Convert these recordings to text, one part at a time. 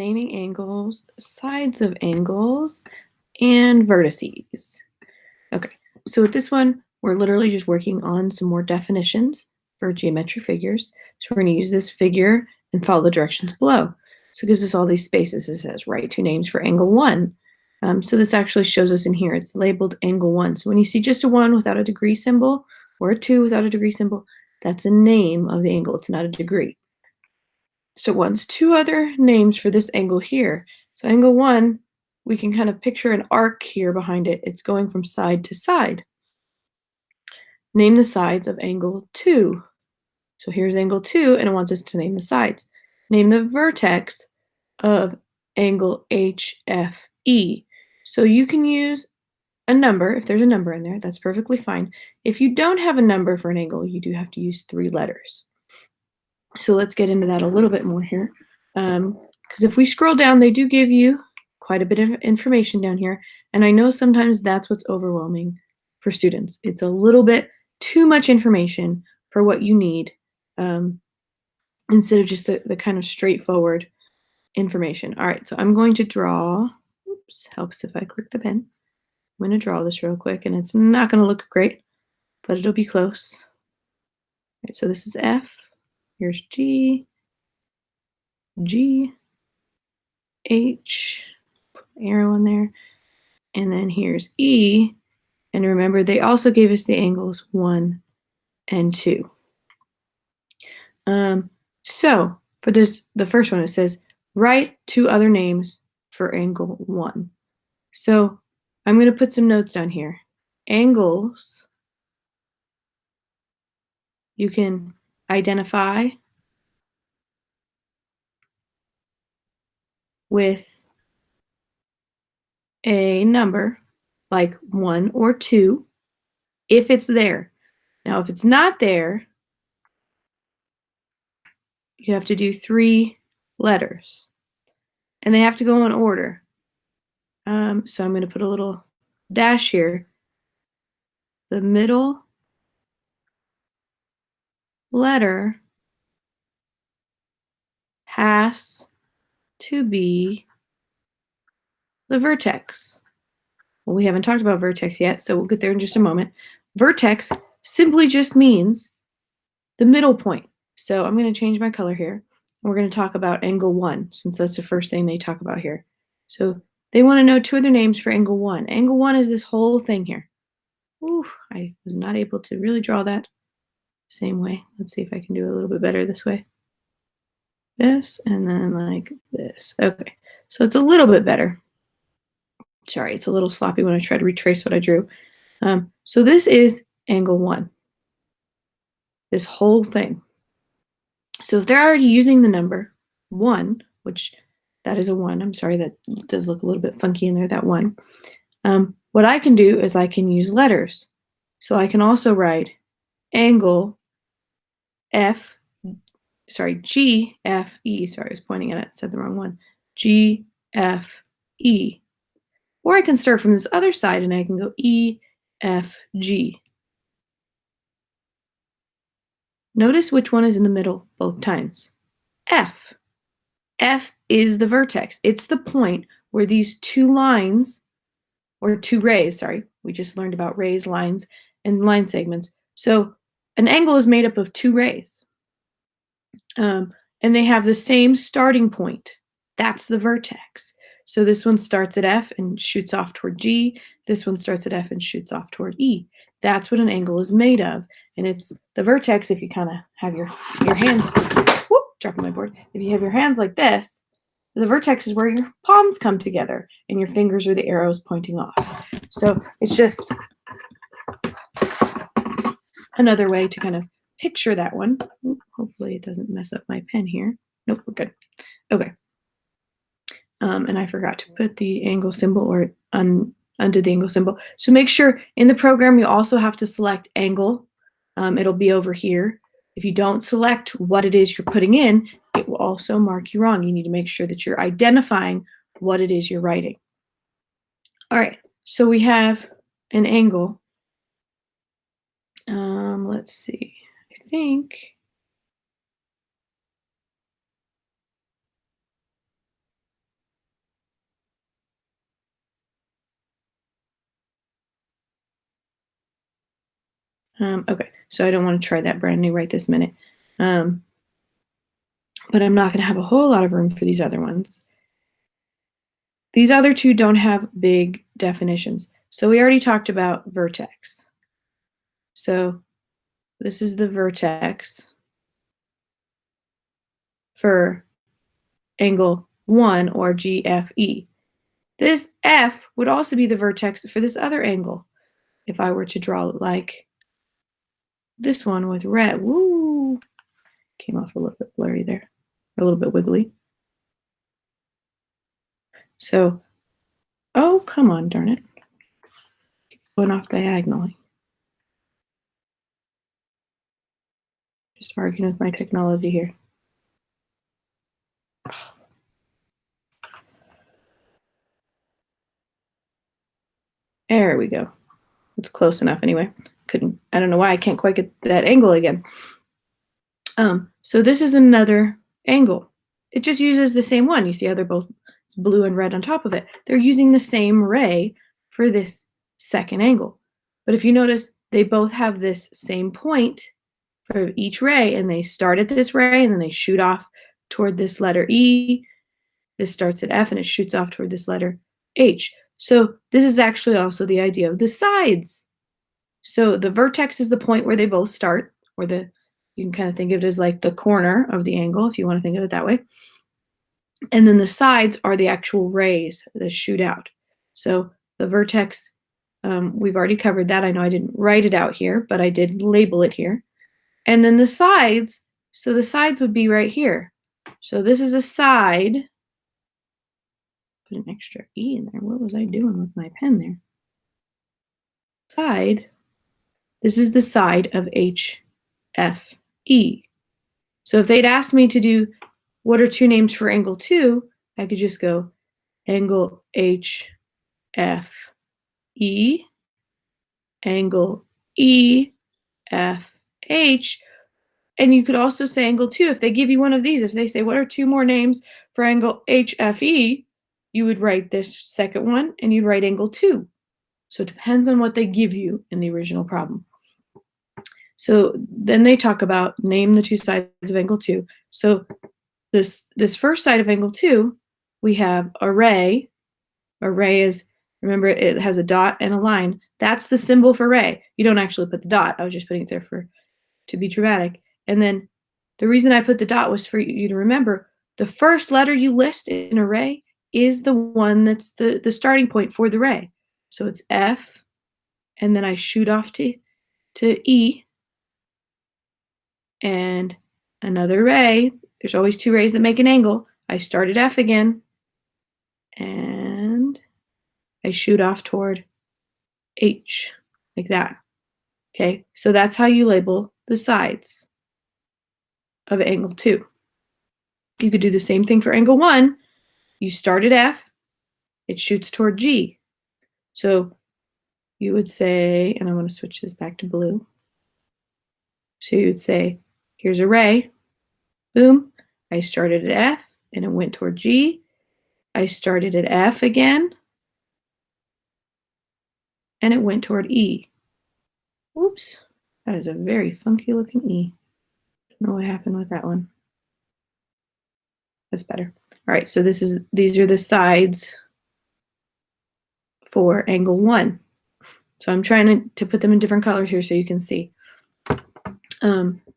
naming angles, sides of angles, and vertices. Okay, so with this one, we're literally just working on some more definitions for geometric figures. So we're going to use this figure and follow the directions below. So it gives us all these spaces. It says write two names for angle 1. So this actually shows us in here. It's labeled angle 1. So when you see just a 1 without a degree symbol or a 2 without a degree symbol, that's a name of the angle. It's not a degree. So one's two other names for this angle here. So angle 1, we can kind of picture an arc here behind it. It's going from side to side. Name the sides of angle 2. So here's angle 2, and it wants us to name the sides. Name the vertex of angle HFE. So you can use a number. If there's a number in there, that's perfectly fine. If you don't have a number for an angle, you do have to use 3 letters. So let's get into that a little bit more here. Because if we scroll down, they do give you quite a bit of information down here. And I know sometimes that's what's overwhelming for students. It's a little bit too much information for what you need instead of just the kind of straightforward information. All right, so I'm going to draw. Oops, helps if I click the pen. I'm going to draw this real quick, and it's not going to look great, but it'll be close. All right, so this is F. Here's G, G, H, put an arrow in there, and then here's E. And remember, they also gave us the angles 1 and 2. So for this, the first one, it says write 2 other names for angle 1. So I'm going to put some notes down here. Angles, you can identify with a number like 1 or 2 if it's there. Now, if it's not there, you have to do 3 letters, and they have to go in order. So I'm going to put a little dash here. The middle letter has to be the vertex. Well, we haven't talked about vertex yet, so we'll get there in just a moment. Vertex simply just means the middle point. So I'm going to change my color here. We're going to talk about angle 1, since that's the first thing they talk about here. So they want to know 2 other names for angle 1. Angle 1 is this whole thing here. Ooh, I was not able to really draw that same way. Let's see if I can do a little bit better this way. This, and then like this. Okay, so it's a little bit better. Sorry, it's a little sloppy when I try to retrace what I drew. So this is angle 1. This whole thing. So if they're already using the number 1, which that is a 1. I'm sorry, that does look a little bit funky in there, that 1. What I can do is I can use letters. So I can also write angle G, F, E. Sorry, I was pointing at it, said the wrong one. G, F, E. Or I can start from this other side and I can go E, F, G. Notice which one is in the middle both times. F. F is the vertex. It's the point where these 2 lines, or 2 rays, sorry, we just learned about rays, lines, and line segments. So an angle is made up of 2 rays. And they have the same starting point. That's the vertex. So this one starts at F and shoots off toward G. This one starts at F and shoots off toward E. That's what an angle is made of. And it's the vertex, if you kind of have your hands, whoop, dropping my board. If you have your hands like this, the vertex is where your palms come together and your fingers are the arrows pointing off. So it's just another way to kind of picture that one. Hopefully it doesn't mess up my pen here. Nope, we're good. Okay. And I forgot to put the angle symbol or undo the angle symbol. So make sure in the program you also have to select angle. It'll be over here. If you don't select what it is you're putting in, it will also mark you wrong. You need to make sure that you're identifying what it is you're writing. All right, so we have an angle. Let's see. I think Okay, so I don't want to try that brand new right this minute. But I'm not going to have a whole lot of room for these other ones. These other two don't have big definitions. So we already talked about vertex. So this is the vertex for angle 1 or GFE. This F would also be the vertex for this other angle. If I were to draw like this one with red, woo, came off a little bit blurry there, a little bit wiggly. So, oh, come on, darn it. Going off diagonally. Just arguing with my technology here. There we go. It's close enough anyway. I don't know why I can't quite get that angle again. So this is another angle. It just uses the same one. You see how they're both blue and red on top of it. They're using the same ray for this second angle. But if you notice, they both have this same point for each ray, and they start at this ray, and then they shoot off toward this letter E. This starts at F, and it shoots off toward this letter H. So this is actually also the idea of the sides. So the vertex is the point where they both start, or you can kind of think of it as like the corner of the angle, if you want to think of it that way. And then the sides are the actual rays that shoot out. So the vertex, we've already covered that. I know I didn't write it out here, but I did label it here. And then the sides, so the sides would be right here. So this is a side. Put an extra E in there. What was I doing with my pen there? Side. This is the side of HFE. So if they'd asked me to do what are two names for angle 2, I could just go angle HFE, angle EFH, and you could also say angle 2 if they give you one of these. If they say what are two more names for angle HFE, you would write this second one and you'd write angle 2. So it depends on what they give you in the original problem. So then they talk about name the two sides of angle 2. So this first side of angle 2, we have array. Array is, remember, it has a dot and a line. That's the symbol for array. You don't actually put the dot. I was just putting it there to be dramatic. And then the reason I put the dot was for you to remember the first letter you list in array is the one that's the starting point for the array. So it's F, and then I shoot off to E, and another ray. There's always two rays that make an angle. I start at F again, and I shoot off toward H, like that. Okay, so that's how you label the sides of angle 2. You could do the same thing for angle 1. You start at F, it shoots toward G. So you would say, and I want to switch this back to blue. So you would say, here's a ray, boom, I started at F and it went toward G. I started at F again and it went toward E. Oops, that is a very funky looking E. Don't know what happened with that one. That's better. All right, so these are the sides for angle 1. So I'm trying to put them in different colors here so you can see.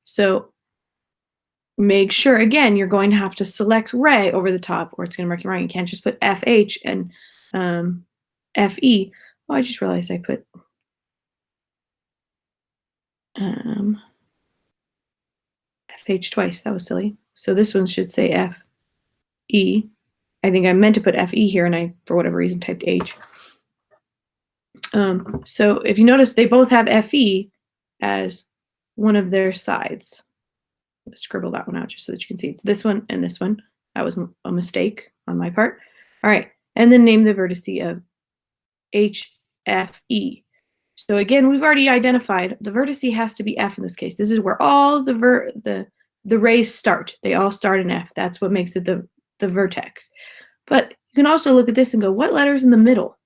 So make sure, again, you're going to have to select ray over the top or it's going to mark you wrong. You can't just put FH and FE. Oh, I just realized I put FH twice. That was silly. So this one should say FE. I think I meant to put FE here and I, for whatever reason, typed H. So if you notice, they both have FE as one of their sides. I'll scribble that one out just so that you can see. It's this one and this one. That was a mistake on my part. All right, and then name the vertice of HFE. So again, we've already identified the vertice has to be F in this case. This is where all the rays start. They all start in F. That's what makes it the vertex. But you can also look at this and go, what letter's in the middle?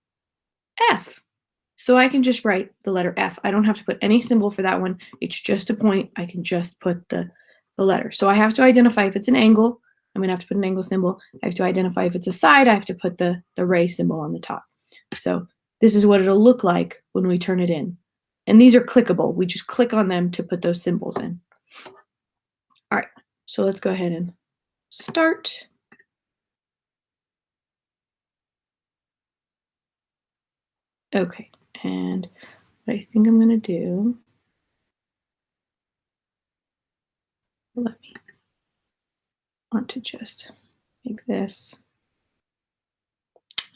F. So I can just write the letter F. I don't have to put any symbol for that one. It's just a point. I can just put the letter. So I have to identify if it's an angle. I'm going to have to put an angle symbol. I have to identify if it's a side. I have to put the ray symbol on the top. So this is what it'll look like when we turn it in. And these are clickable. We just click on them to put those symbols in. All right, so let's go ahead and start. Okay, and what I think I'm going to do, let me want to just make this.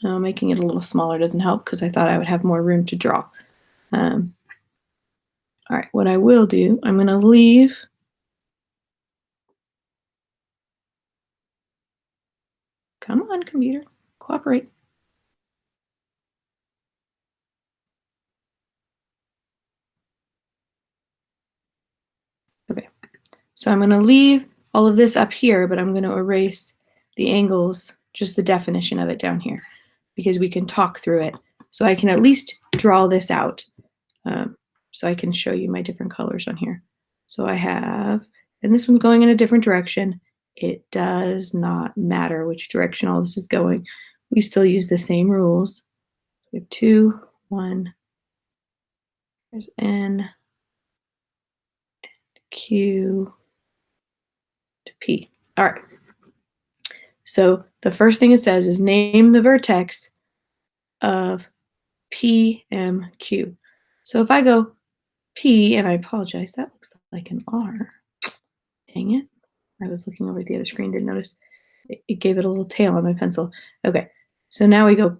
Making it a little smaller doesn't help because I thought I would have more room to draw. All right, what I will do, I'm going to leave. Come on, computer, cooperate. Okay, so I'm going to leave all of this up here, but I'm going to erase the angles, just the definition of it down here, because we can talk through it. So I can at least draw this out. So I can show you my different colors on here. So I have, and this one's going in a different direction. It does not matter which direction all this is going. We still use the same rules. We have 2, 1, there's N, Q to P. All right. So the first thing it says is name the vertex of PMQ. So if I go P, and I apologize, that looks like an R. Dang it. I was looking over at the other screen, didn't notice. It gave it a little tail on my pencil. Okay, so now we go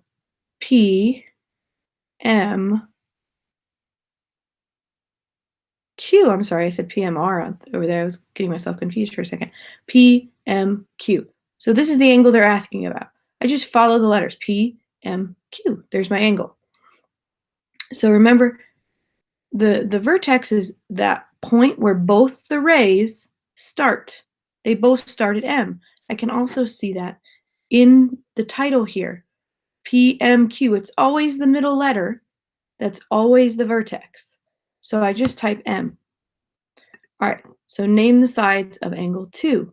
P, M, Q. I'm sorry, I said PMR over there. I was getting myself confused for a second. P, M, Q. So this is the angle they're asking about. I just follow the letters P, M, Q. There's my angle. So remember, the vertex is that point where both the rays start. They both start at M. I can also see that in the title here, PMQ. It's always the middle letter. That's always the vertex. So I just type M. All right, so name the sides of angle 2.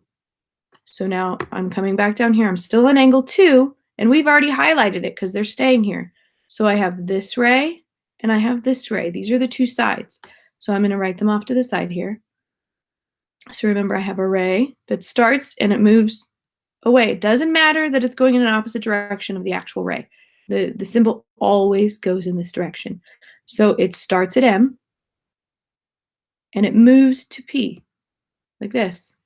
So now I'm coming back down here. I'm still in angle 2, and we've already highlighted it because they're staying here. So I have this ray, and I have this ray. These are the two sides. So I'm going to write them off to the side here. So remember, I have a ray that starts, and it moves away. It doesn't matter that it's going in an opposite direction of the actual ray. The symbol always goes in this direction. So it starts at M, and it moves to P, like this.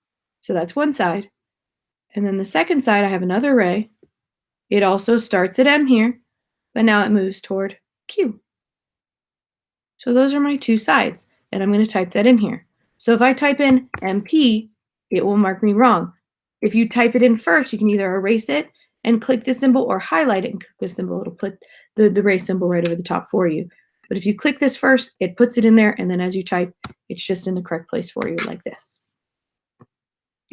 So that's one side. And then the second side, I have another ray. It also starts at M here, but now it moves toward Q. So those are my two sides, and I'm going to type that in here. So if I type in MP, it will mark me wrong. If you type it in first, you can either erase it and click the symbol or highlight it and click the symbol. It'll put the ray symbol right over the top for you. But if you click this first, it puts it in there, and then as you type, it's just in the correct place for you like this.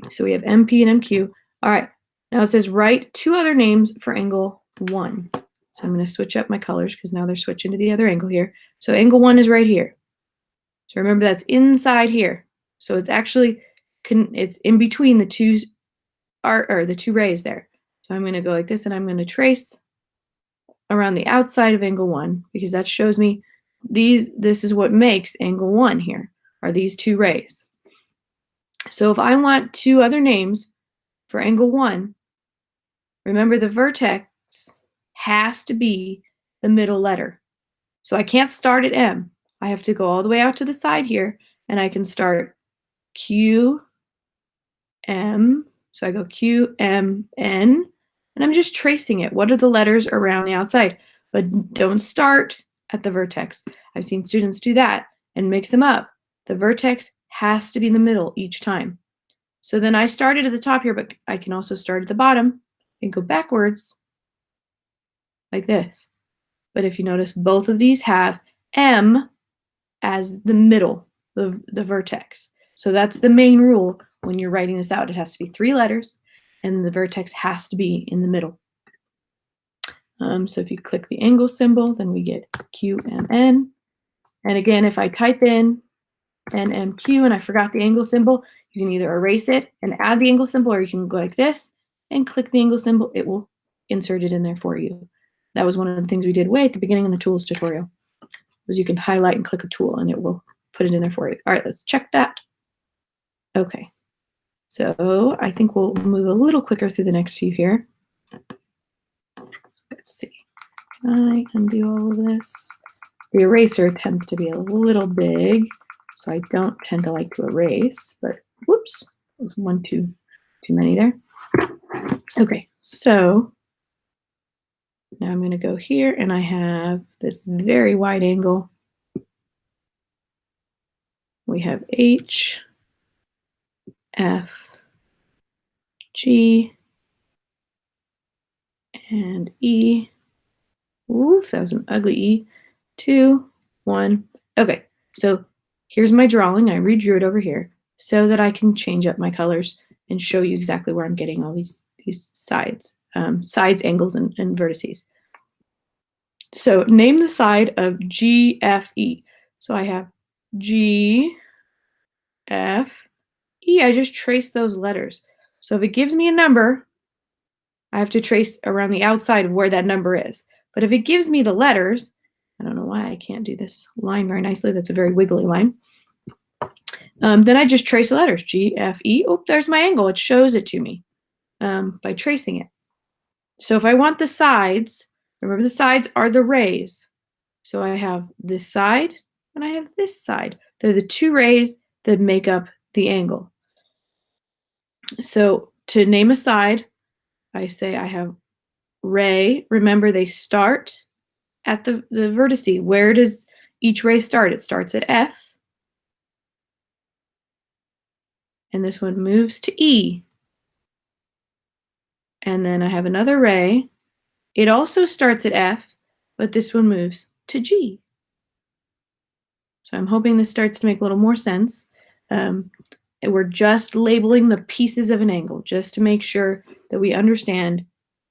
So we have MP and MQ. All right, now it says write two other names for angle 1. So I'm going to switch up my colors because now they're switching to the other angle here. So angle 1 is right here. So remember, that's inside here. So it's actually, it's in between the two rays there. So I'm going to go like this, and I'm going to trace around the outside of angle 1 because that shows me this is what makes angle 1 here, are these two rays. So if I want two other names for angle 1, remember the vertex has to be the middle letter. So I can't start at M. I have to go all the way out to the side here, and I can start Q, M. So I go Q, M, N, and I'm just tracing it. What are the letters around the outside? But don't start at the vertex. I've seen students do that and mix them up. The vertex has to be in the middle each time. So then I started at the top here, but I can also start at the bottom and go backwards like this. But if you notice, both of these have M as the middle, the vertex. So that's the main rule when you're writing this out. It has to be 3 letters, and the vertex has to be in the middle. So if you click the angle symbol, then we get QMN. And again, if I type in NMQ and I forgot the angle symbol, you can either erase it and add the angle symbol, or you can go like this and click the angle symbol. It will insert it in there for you. That was one of the things we did way at the beginning in the tools tutorial, was you can highlight and click a tool and it will put it in there for you. All right, let's check that. Okay, so I think we'll move a little quicker through the next few here. Let's see. Can I undo all of this? The eraser tends to be a little big, so I don't tend to like to erase, but whoops, there's one too many there. Okay, so now I'm going to go here and I have this very wide angle. We have H, F, G, and E. Oof, that was an ugly E. 2, 1. Okay, so here's my drawing. I redrew it over here so that I can change up my colors and show you exactly where I'm getting all these sides, angles, and vertices. So name the side of GFE. So I have G, F, E. I just trace those letters. So if it gives me a number, I have to trace around the outside of where that number is. But if it gives me the letters, I don't know why I can't do this line very nicely. That's a very wiggly line. Then I just trace the letters, G, F, E. Oh, there's my angle. It shows it to me by tracing it. So if I want the sides, remember the sides are the rays. So I have this side and I have this side. They're the two rays that make up the angle. So to name a side, I say I have ray. Remember, they start at the vertice. Where does each ray start? It starts at F. And this one moves to E. And then I have another ray. It also starts at F, but this one moves to G. So I'm hoping this starts to make a little more sense. We're just labeling the pieces of an angle just to make sure that we understand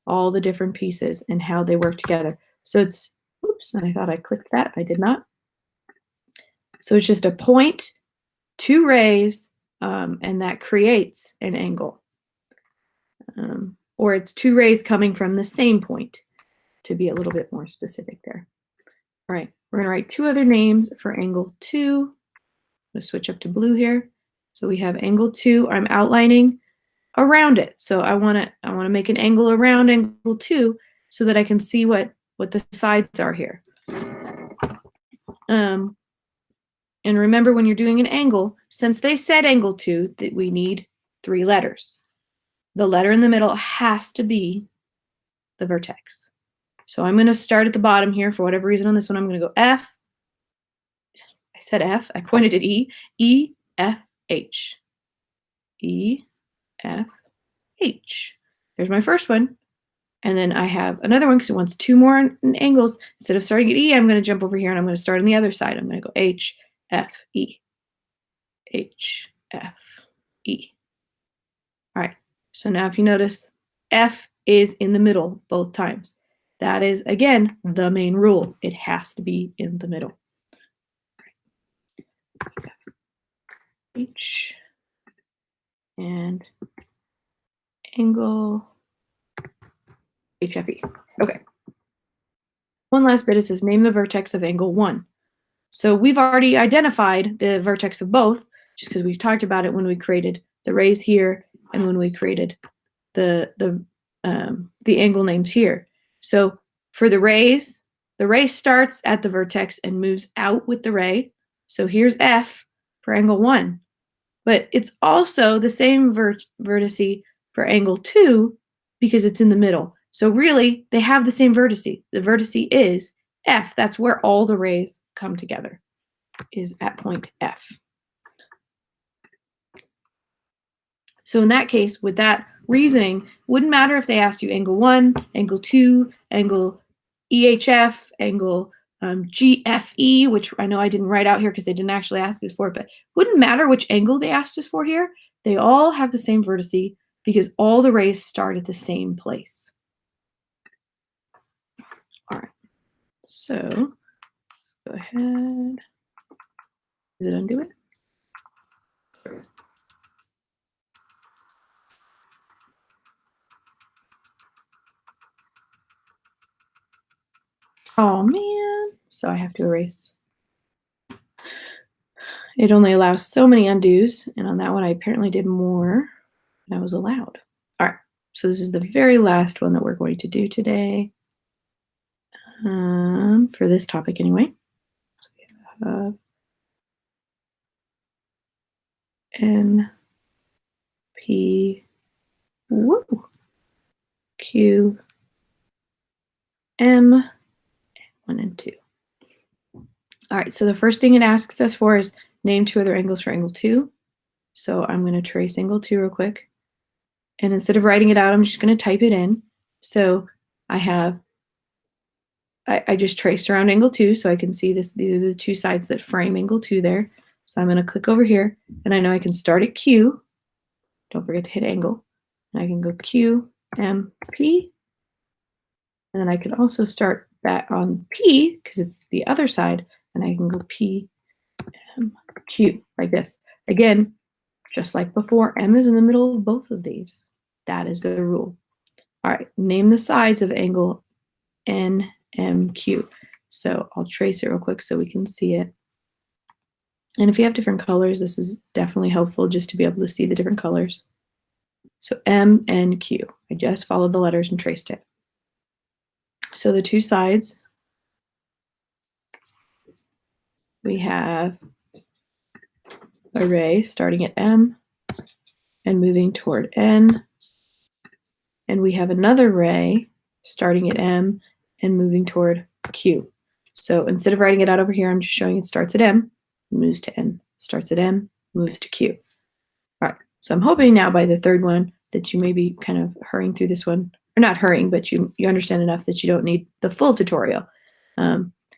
all the different pieces and how they work together. So it's, oops, I thought I clicked that. I did not. So it's just a point, two rays, and that creates an angle. Or it's two rays coming from the same point, to be a little bit more specific there. All right, we're going to write two other names for angle 2. I'm going to switch up to blue here. So we have angle 2. I'm outlining around it. So I want to make an angle around angle 2 so that I can see what the sides are here. And remember, when you're doing an angle, since they said angle 2, that we need 3 letters. The letter in the middle has to be the vertex. So I'm going to start at the bottom here. For whatever reason on this one, I'm going to go F. I said F. I pointed at E. E, F, H. E, F, H. There's my first one. And then I have another one because it wants 2 more angles. Instead of starting at E, I'm going to jump over here and I'm going to start on the other side. I'm going to go H, F, E. H, F, E. All right. So now if you notice, F is in the middle both times. That is, again, the main rule. It has to be in the middle. H and angle HFE. Okay. One last bit, it says name the vertex of angle 1. So we've already identified the vertex of both, just because we've talked about it when we created the rays here and when we created the angle names here. So for the ray starts at the vertex and moves out with the ray. So here's F for angle 1. But it's also the same vertice for angle 2 because it's in the middle. So really, they have the same vertice. The vertice is F. That's where all the rays come together, is at point F. So in that case, with that reasoning, wouldn't matter if they asked you angle 1, angle 2, angle EHF, angle GFE, which I know I didn't write out here because they didn't actually ask us for it, but wouldn't matter which angle they asked us for here. They all have the same vertice because all the rays start at the same place. So let's go ahead. Does it undo it? Oh man, so I have to erase. It only allows so many undos, and on that one I apparently did more than I was allowed. All right, so this is the very last one that we're going to do today, for this topic anyway. So we have N, P, woo, Q, M, 1 and 2. All right, so the first thing it asks us for is name two other angles for angle 2. So I'm going to trace angle 2 real quick. And instead of writing it out, I'm just going to type it in. So I just traced around angle 2, so I can see this. These are the two sides that frame angle 2 there. So I'm going to click over here, and I know I can start at Q. Don't forget to hit angle. And I can go Q, M, P. And then I can also start that on P, because it's the other side, and I can go P, M, Q, like this. Again, just like before, M is in the middle of both of these. That is the rule. All right, name the sides of angle NMQ. So I'll trace it real quick so we can see it. And if you have different colors, this is definitely helpful just to be able to see the different colors. So M and Q. I just followed the letters and traced it. So the two sides, we have a ray starting at M and moving toward N. And we have another ray starting at M and moving toward Q. So instead of writing it out over here, I'm just showing it starts at M, moves to N, starts at M, moves to Q. All right, so I'm hoping now by the third one that you may be kind of hurrying through this one, or not hurrying, but you understand enough that you don't need the full tutorial.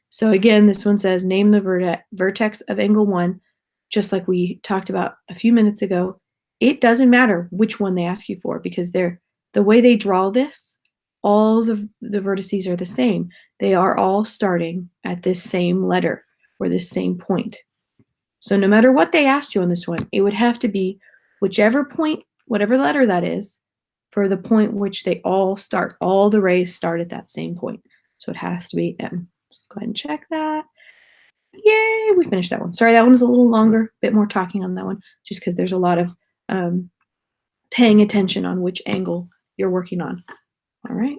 So again, this one says name the vertex of angle 1, just like we talked about a few minutes ago. It doesn't matter which one they ask you for, because the way they draw this, all the vertices are the same. They are all starting at this same letter or this same point. So no matter what they asked you on this one, it would have to be whichever point, whatever letter that is, for the point which they all start. All the rays start at that same point. So it has to be M. Let's go ahead and check that. Yay, we finished that one. Sorry, that one is a little longer, a bit more talking on that one, just because there's a lot of paying attention on which angle you're working on. All right.